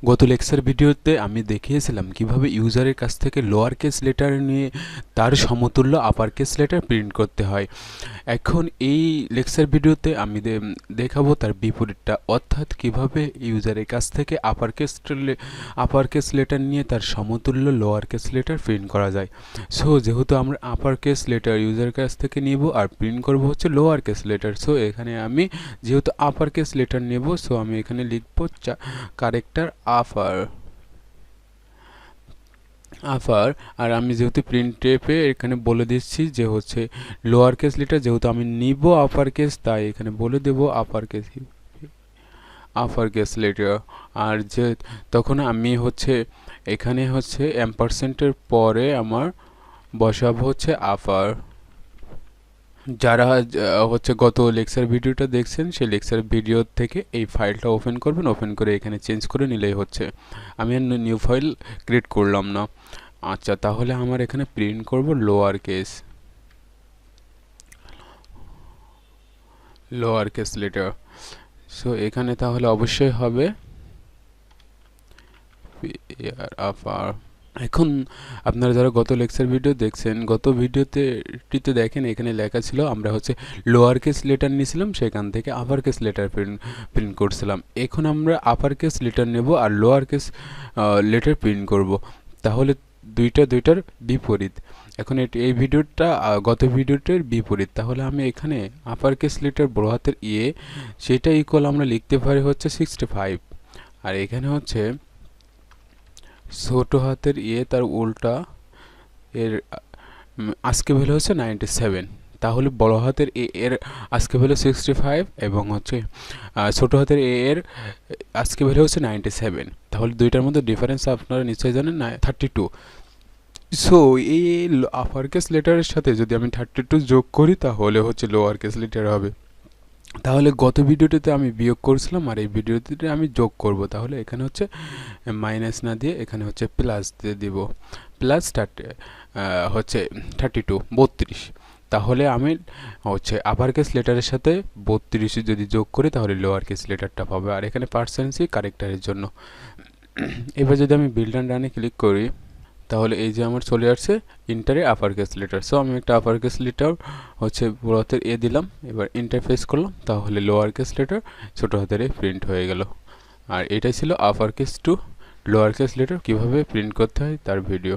গত লেকচার ভিডিওতে আমি দেখিয়েছিলাম কিভাবে ইউজারের কাছ থেকে লোয়ার কেস লেটার নিয়ে তার সমতুল্য আপার কেস লেটার প্রিন্ট করতে হয়। এখন এই লেকচার ভিডিওতে আমি দেখাবো তার বিপরীতটা, অর্থাৎ কিভাবে ইউজারের কাছ থেকে আপার কেস লেটার নিয়ে তার সমতুল্য লোয়ার কেস লেটার প্রিন্ট করা যায়। সো যেহেতু আমরা আপার কেস লেটার ইউজারের কাছ থেকে নিব আর প্রিন্ট করব হচ্ছে লোয়ার কেস লেটার, সো এখানে আমি যেহেতু আপার কেস লেটার নেব, সো আমি এখানে লিখব ক্যারেক্টার আফার। আর আমি যেহেতু প্রিন্টএফে এখানে বলে দিচ্ছি যে হচ্ছে লোয়ার কেস লেটার, যেহেতু আমি নিব আপার কেস তাই এখানে বলে দেব আপার কেস লেটার। আর যে তখন আমি হচ্ছে এখানে হচ্ছে এম্পারসেন্টের পরে আমার বসাবো হচ্ছে আপার। যারা হচ্ছে গত লেকচার ভিডিওটা দেখছেন সেই লেকচার ভিডিও থেকে এই ফাইলটা ওপেন করবেন, ওপেন করে এখানে চেঞ্জ করে নিলেই হচ্ছে। আমি আর নিউ ফাইল ক্রিয়েট করলাম না। আচ্ছা, তাহলে আমার এখানে প্রিন্ট করব লোয়ার কেস লেটার। সো এখানে তাহলে অবশ্যই হবে আপার। এখন আপনারা যারা গত লেকচার ভিডিও দেখছেন, গত ভিডিওতে দেখেন এখানে লেখা ছিল আমরা হচ্ছে লোয়ার কেস লেটার নিয়েছিলাম, সেখান থেকে আপার কেস লেটার প্রিন্ট করছিলাম। এখন আমরা আপার কেস লেটার নেব আর লোয়ার কেস লেটার প্রিন্ট করব, তাহলে দুইটার বিপরীত। এখন এই ভিডিওটা গত ভিডিওটার বিপরীত। তাহলে আমি এখানে আপার কেস লেটার বড় হাতের সেটা ইকুয়াল আমরা লিখতে পারি হচ্ছে 65, আর এখানে হচ্ছে ছোট হাতের তার উল্টা এর আজকে ভ্যালু হচ্ছে 97। তাহলে বড় হাতের এর আজকে ভ্যালু 65 এবং হচ্ছে ছোট হাতের এর আজকে ভ্যালু হচ্ছে 97। তাহলে দুইটার মধ্যে ডিফারেন্স আপনারা নিশ্চয়ই জানেন 32। সো এই আপার কেস লেটারের সাথে যদি আমি 32 যোগ করি তাহলে হচ্ছে লোয়ার কেস লেটার হবে। তাহলে গত ভিডিওটিতে আমি বিয়োগ করছিলাম আর এই ভিডিওটিতে আমি যোগ করব। তাহলে এখানে হচ্ছে মাইনাস না দিয়ে এখানে হচ্ছে প্লাস দিয়ে দিব, প্লাস হচ্ছে 32। তাহলে আমি হচ্ছে আপার কেস লেটারের সাথে 32 যদি যোগ করি তাহলে লোয়ার কেস লেটারটা পাবে। আর এখানে পার্সেন্টেজ ক্যারেক্টারের জন্য। এবার যদি আমি বিল্ড অ্যান্ড রানে ক্লিক করি তাহলে এই যে আমার চলে আসছে ইন্টারে আপার কেস লেটার। সো আমি একটা আপার কেস লেটার হচ্ছে বড় হাতের দিলাম, এবার ইন্টারফেস করলাম, তাহলে লোয়ার কেস লেটার ছোট হাতের প্রিন্ট হয়ে গেল। আর এটাই ছিল upper case to lower case letter কীভাবে প্রিন্ট করতে হয় তার ভিডিও।